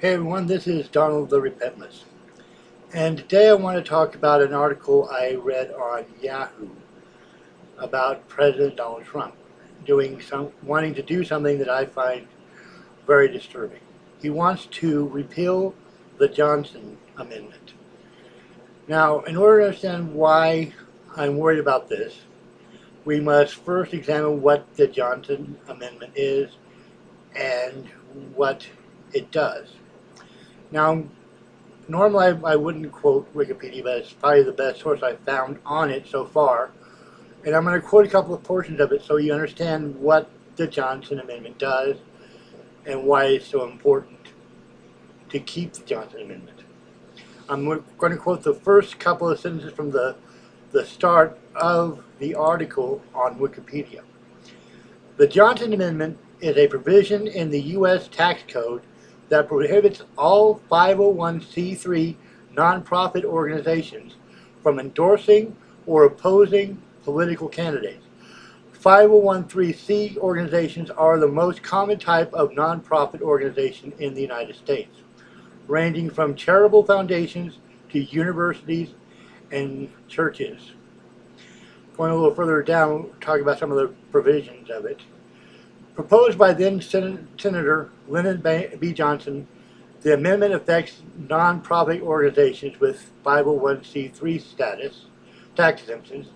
Hey everyone, this is Donald the Repentless, and today I want to talk about an article I read on Yahoo about President Donald Trump wanting to do something that I find very disturbing. He wants to repeal the Johnson Amendment. Now, in order to understand why I'm worried about this, we must first examine what the Johnson Amendment is and what it does. Now, normally I wouldn't quote Wikipedia, but it's probably the best source I've found on it so far. And I'm going to quote a couple of portions of it so you understand what the Johnson Amendment does and why it's so important to keep the Johnson Amendment. I'm going to quote the first couple of sentences from the start of the article on Wikipedia. The Johnson Amendment is a provision in the U.S. tax code that prohibits all 501c3 nonprofit organizations from endorsing or opposing political candidates. 501c organizations are the most common type of nonprofit organization in the United States, ranging from charitable foundations to universities and churches. Going a little further down, talking about some of the provisions of it. Proposed by then Senator Lyndon B. Johnson, the amendment affects nonprofit organizations with 501c3 status, tax exemptions.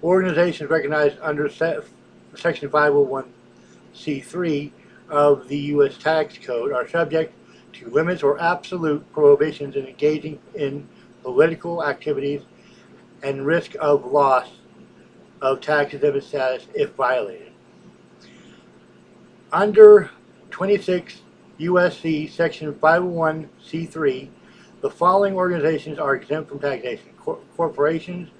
Organizations recognized under Section 501c3 of the U.S. Tax Code are subject to limits or absolute prohibitions in engaging in political activities and risk of loss of tax exempt status if violated. Under 26 U.S.C. Section 501c3, the following organizations are exempt from taxation: corporations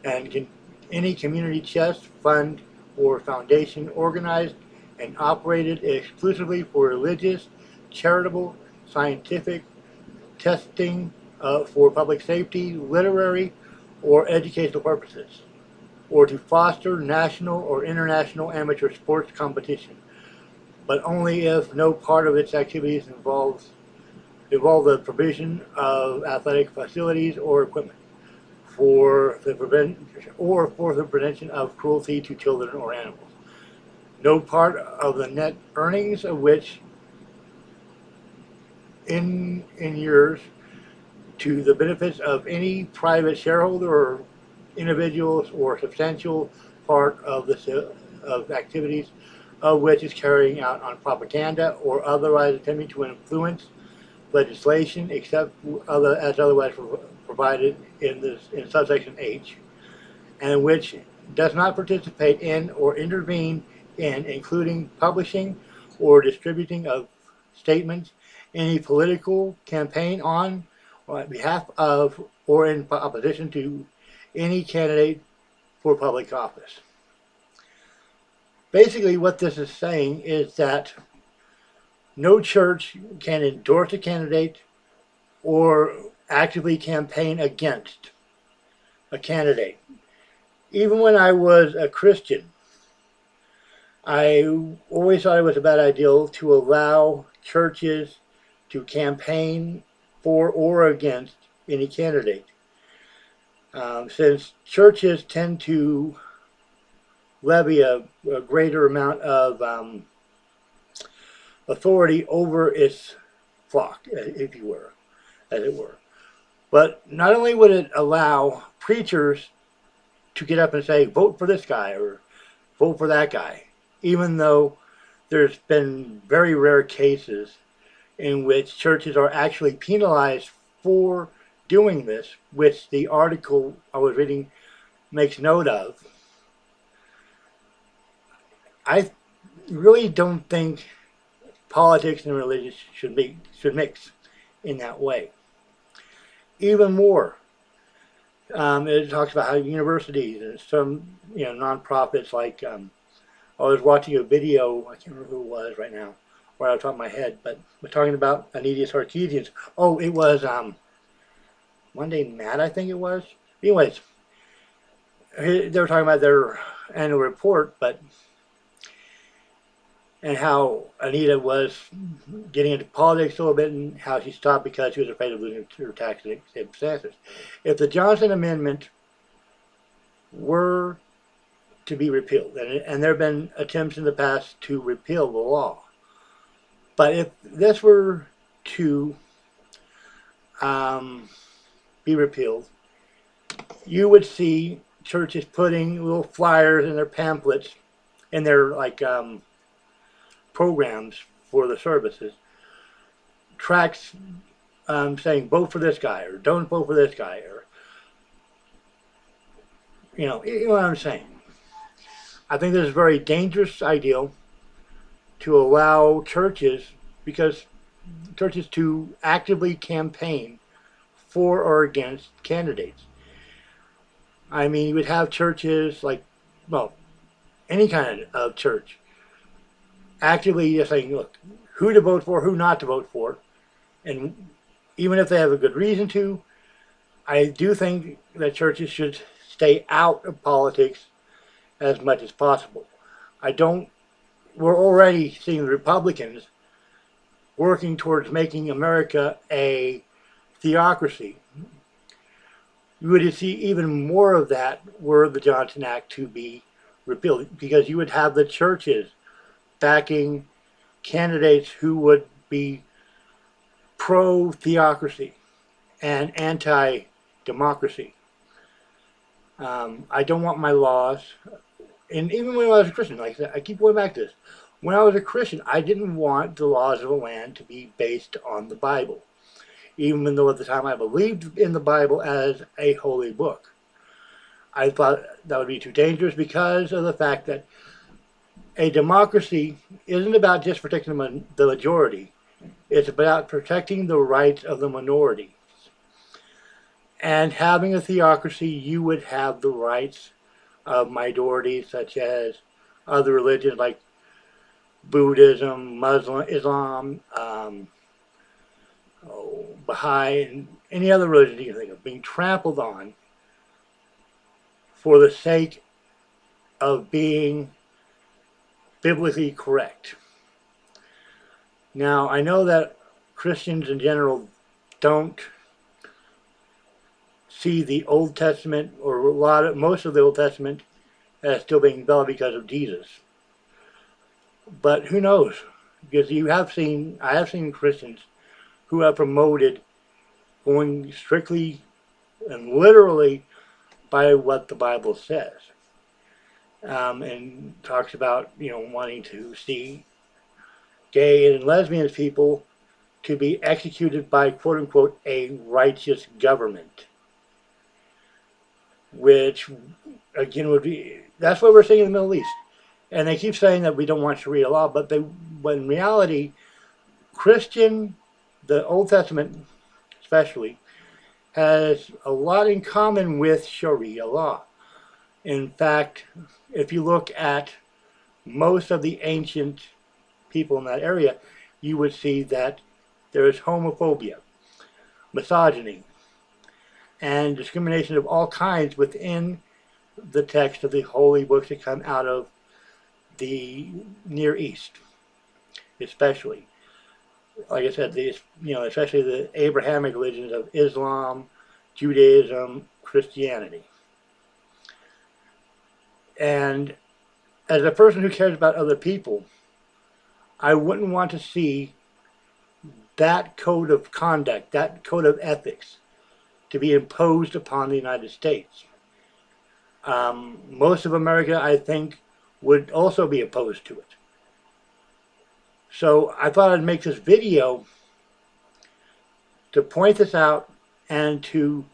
and any community chest, fund, or foundation organized and operated exclusively for religious, charitable, scientific, testing for public safety, literary, or educational purposes, or to foster national or international amateur sports competition, but only if no part of its activities involve the provision of athletic facilities or equipment for the prevention of cruelty to children or animals. No part of the net earnings of which inures to the benefits of any private shareholder or individuals or substantial part of activities of which is carrying out on propaganda or otherwise attempting to influence legislation except as otherwise provided in subsection H, and which does not participate in or intervene in, including publishing or distributing of statements, any political campaign on behalf of or in opposition to any candidate for public office. Basically, what this is saying is that no church can endorse a candidate or actively campaign against a candidate. Even when I was a Christian, I always thought it was a bad idea to allow churches to campaign for or against any candidate. Since churches tend to levy a greater amount of authority over its flock, if you were, as it were. But not only would it allow preachers to get up and say, vote for this guy or vote for that guy, even though there's been very rare cases in which churches are actually penalized for doing this, which the article I was reading makes note of. I really don't think politics and religion should mix in that way. Even more, it talks about how universities and some nonprofits like I was watching a video, I can't remember who it was right now, right off the top of my head, but we're talking about Anita Sarkeesian's. Oh, it was Monday Matt, I think it was. Anyways, they were talking about their annual report, but and how Anita was getting into politics a little bit and how she stopped because she was afraid of losing her tax exempt status. If the Johnson Amendment were to be repealed, and there have been attempts in the past to repeal the law, but if this were to be repealed, you would see churches putting little flyers in their pamphlets, in their programs for the services, tracts saying vote for this guy or don't vote for this guy, or you know what I'm saying. I think this is a very dangerous ideal to allow churches, because churches to actively campaign for or against candidates. I mean, you would have churches like, well, any kind of church actively just saying, look, who to vote for, who not to vote for, and even if they have a good reason to, I do think that churches should stay out of politics as much as possible. I don't. We're already seeing the Republicans working towards making America a theocracy. You would see even more of that were the Johnson Act to be repealed, because you would have the churches backing candidates who would be pro-theocracy and anti-democracy. I don't want my laws, and even when I was a Christian, like I said, I keep going back to this. When I was a Christian, I didn't want the laws of the land to be based on the Bible, even though at the time I believed in the Bible as a holy book. I thought that would be too dangerous because of the fact that a democracy isn't about just protecting the majority. It's about protecting the rights of the minority. And having a theocracy, you would have the rights of minorities such as other religions like Buddhism, Muslim, Islam, Baha'i, and any other religion you can think of being trampled on for the sake of being biblically correct. Now, I know that Christians in general don't see the Old Testament, or most of the Old Testament, as still being valid because of Jesus. But who knows? Because I have seen Christians who have promoted going strictly and literally by what the Bible says, and talks about wanting to see gay and lesbian people to be executed by quote unquote a righteous government, which again would be, that's what we're seeing in the Middle East. And they keep saying that we don't want Sharia law, but in reality, the Old Testament especially, has a lot in common with Sharia law. In fact, if you look at most of the ancient people in that area, you would see that there is homophobia, misogyny, and discrimination of all kinds within the text of the holy books that come out of the Near East, especially. Like I said, especially the Abrahamic religions of Islam, Judaism, Christianity. And as a person who cares about other people, I wouldn't want to see that code of conduct, that code of ethics, to be imposed upon the United States. Most of America, I think, would also be opposed to it. So I thought I'd make this video to point this out and to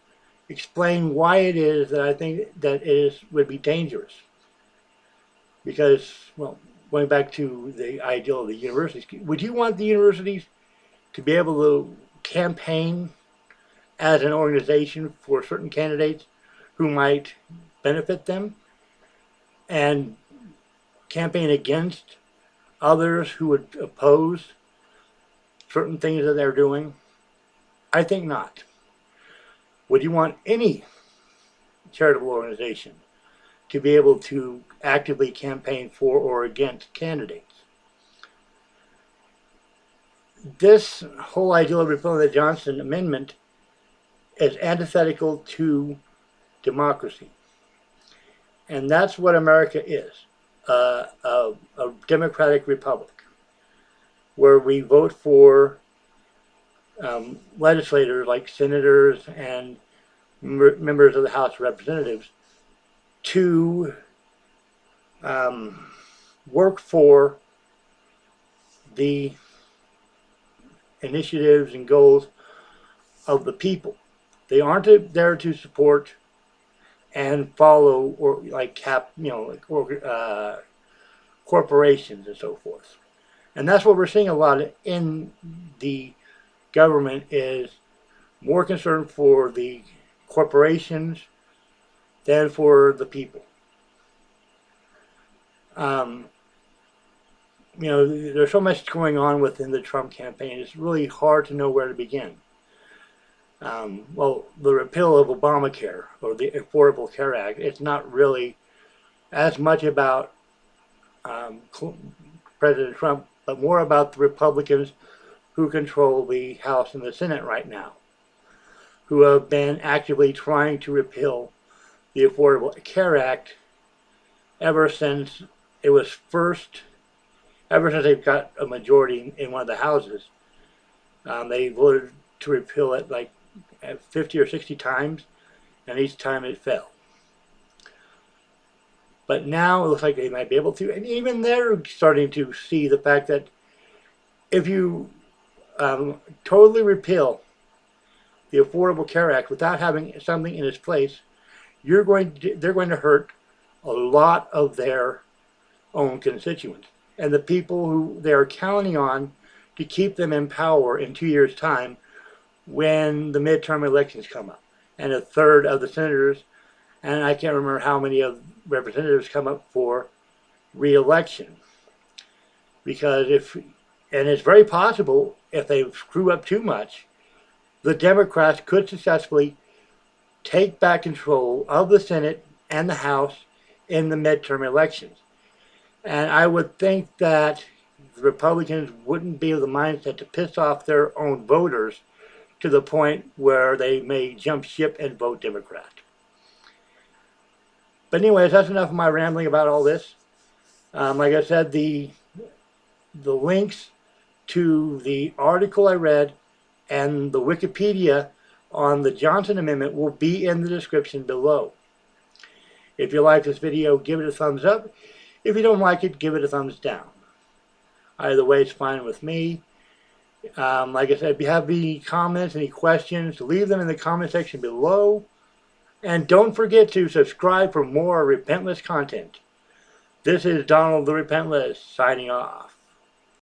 explain why it is that I think that would be dangerous. Because, well, going back to the ideal of the universities, would you want the universities to be able to campaign as an organization for certain candidates who might benefit them, and campaign against others who would oppose certain things that they're doing? I think not. Would you want any charitable organization to be able to actively campaign for or against candidates? this whole idea of repealing the Johnson Amendment is antithetical to democracy. And that's what America is, a democratic republic, where we vote for legislators like senators and members of the House of Representatives to work for the initiatives and goals of the people. They aren't there to support and follow or corporations and so forth. And that's what we're seeing a lot in the government, is more concern for the corporations than for the people. There's so much going on within the Trump campaign. It's really hard to know where to begin. The repeal of Obamacare, or the Affordable Care Act, it's not really as much about President Trump, but more about the Republicans who control the House and the Senate right now, who have been actively trying to repeal the Affordable Care Act ever since they've got a majority in one of the houses. They voted to repeal it like 50 or 60 times, and each time it fell. But now it looks like they might be able to, and even they're starting to see the fact that if you totally repeal the Affordable Care Act without having something in its place, they're going to hurt a lot of their own constituents and the people who they are counting on to keep them in power in 2 years' time when the midterm elections come up, and a third of the senators, and I can't remember how many of representatives, come up for re-election. Because it's very possible, if they screw up too much, the Democrats could successfully take back control of the Senate and the House in the midterm elections. And I would think that the Republicans wouldn't be of the mindset to piss off their own voters to the point where they may jump ship and vote Democrat. But anyways, that's enough of my rambling about all this. Like I said, the links to the article I read and the Wikipedia on the Johnson Amendment will be in the description below. If you like this video, give it a thumbs up. If you don't like it, give it a thumbs down. Either way, it's fine with me. Like I said, if you have any comments, any questions, leave them in the comment section below. And don't forget to subscribe for more repentless content. This is Donald the Repentless, signing off.